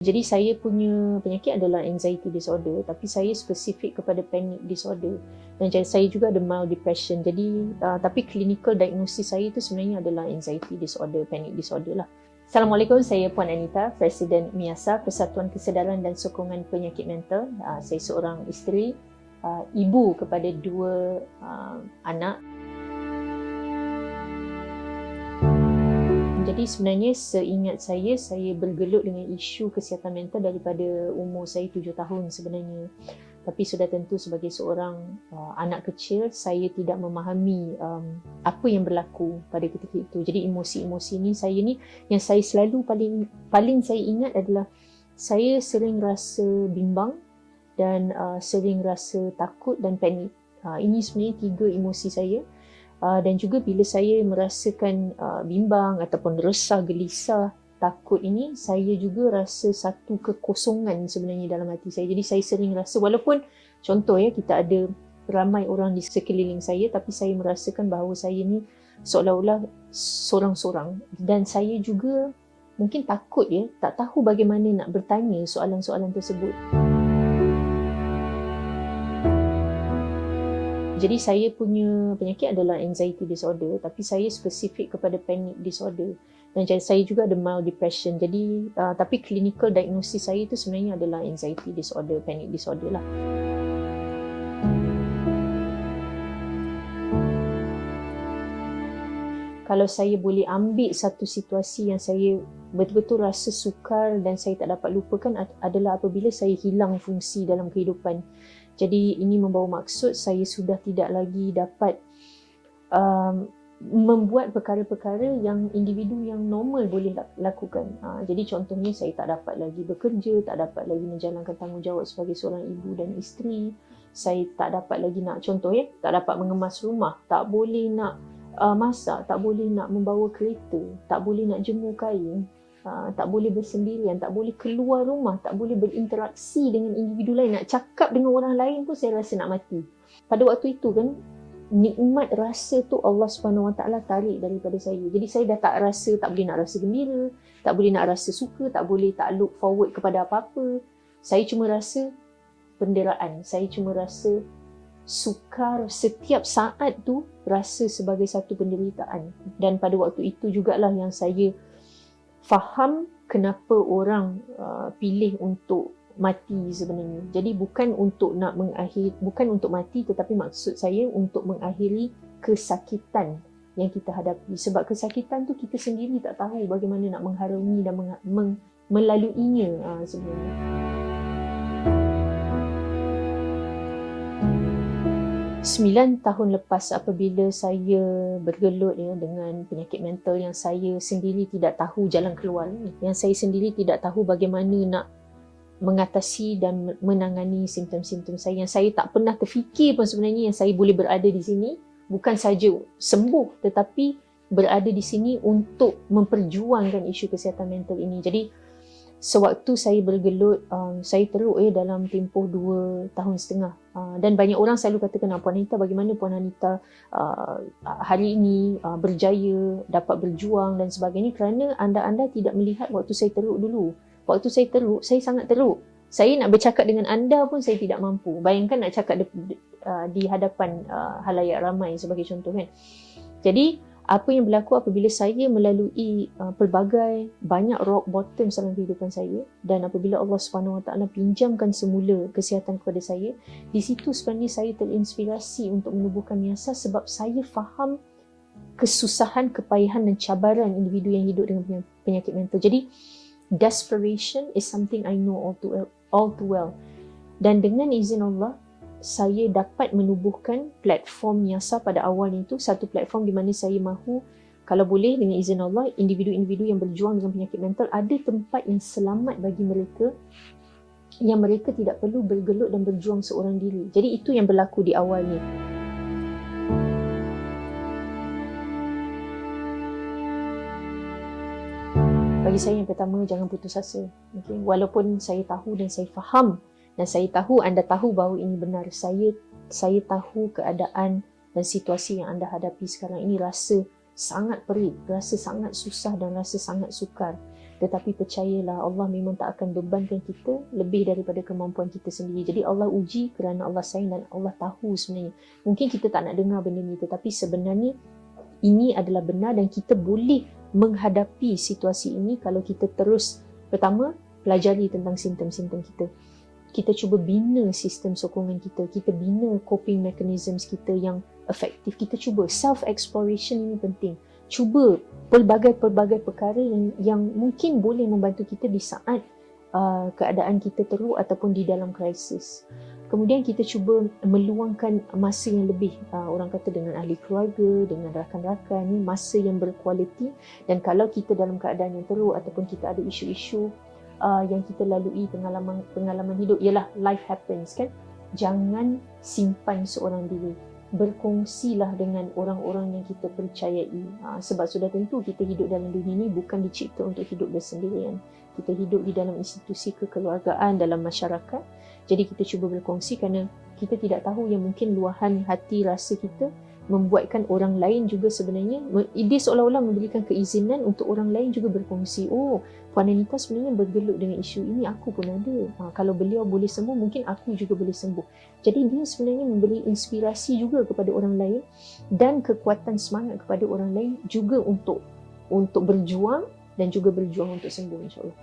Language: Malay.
Jadi saya punya penyakit adalah anxiety disorder, tapi saya spesifik kepada panic disorder. Dan saya juga ada mild depression. Jadi tapi clinical diagnosis saya itu sebenarnya adalah anxiety disorder, panic disorder lah. Assalamualaikum, saya Puan Anita, Presiden MIASA, Persatuan Kesedaran dan Sokongan Penyakit Mental. Saya seorang isteri, ibu kepada dua anak. Jadi sebenarnya seingat saya bergelut dengan isu kesihatan mental daripada umur saya 7 tahun sebenarnya. Tapi sudah tentu sebagai seorang anak kecil, saya tidak memahami apa yang berlaku pada ketika itu. Jadi emosi-emosi ni yang saya selalu paling saya ingat adalah saya sering rasa bimbang dan sering rasa takut dan panik. Ini sebenarnya 3 emosi saya. Dan juga bila saya merasakan bimbang ataupun resah, gelisah, takut ini, saya juga rasa satu kekosongan sebenarnya dalam hati saya. Jadi saya sering rasa, walaupun contoh kita ada ramai orang di sekeliling saya, tapi saya merasakan bahawa saya ni seolah-olah sorang-sorang. Dan saya juga mungkin takut tak tahu bagaimana nak bertanya soalan-soalan tersebut. Jadi saya punya penyakit adalah anxiety disorder, tapi saya spesifik kepada panic disorder. Dan saya juga ada mild depression. Jadi tapi clinical diagnosis saya itu sebenarnya adalah anxiety disorder, panic disorder lah. Kalau saya boleh ambil satu situasi yang saya betul-betul rasa sukar dan saya tak dapat lupakan adalah apabila saya hilang fungsi dalam kehidupan. Jadi ini membawa maksud saya sudah tidak lagi dapat membuat perkara-perkara yang individu yang normal boleh lakukan. Jadi contohnya saya tak dapat lagi bekerja, tak dapat lagi menjalankan tanggungjawab sebagai seorang ibu dan isteri. Saya tak dapat lagi tak dapat mengemas rumah, tak boleh nak masak, tak boleh nak membawa kereta, tak boleh nak jemur kain. Tak boleh bersendirian, tak boleh keluar rumah, tak boleh berinteraksi dengan individu lain, nak cakap dengan orang lain pun saya rasa nak mati. Pada waktu itu kan, nikmat rasa tu Allah SWT tarik daripada saya. Jadi saya dah tak boleh nak rasa gembira, tak boleh nak rasa suka, tak boleh tak look forward kepada apa-apa. Saya cuma rasa penderaan, saya cuma rasa sukar setiap saat tu, rasa sebagai satu penderitaan. Dan pada waktu itu jugalah yang saya faham kenapa orang pilih untuk mati sebenarnya. Jadi bukan untuk mati, tetapi maksud saya untuk mengakhiri kesakitan yang kita hadapi. Sebab kesakitan tu kita sendiri tak tahu bagaimana nak mengharungi dan melaluinya sebenarnya. Sembilan tahun lepas apabila saya bergelut dengan penyakit mental yang saya sendiri tidak tahu jalan keluar, yang saya sendiri tidak tahu bagaimana nak mengatasi dan menangani simptom-simptom saya, yang saya tak pernah terfikir pun sebenarnya yang saya boleh berada di sini, bukan saja sembuh tetapi berada di sini untuk memperjuangkan isu kesihatan mental ini. Jadi sewaktu saya bergelut, saya teruk dalam tempoh 2 tahun setengah. Dan banyak orang selalu katakan, Puan Anita, bagaimana Puan Anita hari ini berjaya, dapat berjuang dan sebagainya, kerana anda tidak melihat waktu saya teruk dulu. Waktu saya teruk, saya sangat teruk. Saya nak bercakap dengan anda pun saya tidak mampu. Bayangkan nak cakap di hadapan halayak ramai sebagai contoh kan. Jadi apa yang berlaku apabila saya melalui pelbagai banyak rock bottom dalam kehidupan saya, dan apabila Allah SWT pinjamkan semula kesihatan kepada saya, di situ sebenarnya saya terinspirasi untuk menubuhkan MIASA sebab saya faham kesusahan, kepayahan dan cabaran individu yang hidup dengan penyakit mental. Jadi desperation is something I know all too well. Dan dengan izin Allah, saya dapat menubuhkan platform MIASA pada awal itu, satu platform di mana saya mahu, kalau boleh dengan izin Allah, individu-individu yang berjuang dengan penyakit mental ada tempat yang selamat bagi mereka, yang mereka tidak perlu bergelut dan berjuang seorang diri. Jadi itu yang berlaku di awal ni. Bagi saya yang pertama, jangan putus asa. Okay? Walaupun saya tahu dan saya faham dan saya tahu anda tahu bahawa ini benar. Saya tahu keadaan dan situasi yang anda hadapi sekarang ini rasa sangat perit, rasa sangat susah dan rasa sangat sukar. Tetapi percayalah, Allah memang tak akan bebankan kita lebih daripada kemampuan kita sendiri. Jadi Allah uji kerana Allah sayang dan Allah tahu sebenarnya. Mungkin kita tak nak dengar benda ni, tetapi sebenarnya ini adalah benar dan kita boleh menghadapi situasi ini kalau kita terus, pertama, pelajari tentang simptom-simptom kita. Kita cuba bina sistem sokongan kita. Kita bina coping mechanisms kita yang efektif. Kita cuba self-exploration, ini penting. Cuba pelbagai-pelbagai perkara yang mungkin boleh membantu kita di saat keadaan kita teruk ataupun di dalam krisis. Kemudian kita cuba meluangkan masa yang lebih, orang kata dengan ahli keluarga, dengan rakan-rakan, ni masa yang berkualiti. Dan kalau kita dalam keadaan yang teruk ataupun kita ada isu-isu yang kita lalui, pengalaman hidup, ialah life happens kan, jangan simpan seorang diri. Berkongsilah dengan orang-orang yang kita percayai, sebab sudah tentu kita hidup dalam dunia ini bukan dicipta untuk hidup bersendirian. Kita hidup di dalam institusi kekeluargaan, dalam masyarakat. Jadi kita cuba berkongsi kerana kita tidak tahu yang mungkin luahan hati rasa kita membuatkan orang lain juga sebenarnya, dia seolah-olah memberikan keizinan untuk orang lain juga berkongsi. Oh, Puan Anita sebenarnya bergelut dengan isu ini, aku pun ada. Kalau beliau boleh sembuh, mungkin aku juga boleh sembuh. Jadi dia sebenarnya memberi inspirasi juga kepada orang lain dan kekuatan semangat kepada orang lain juga untuk berjuang dan juga berjuang untuk sembuh, insyaAllah.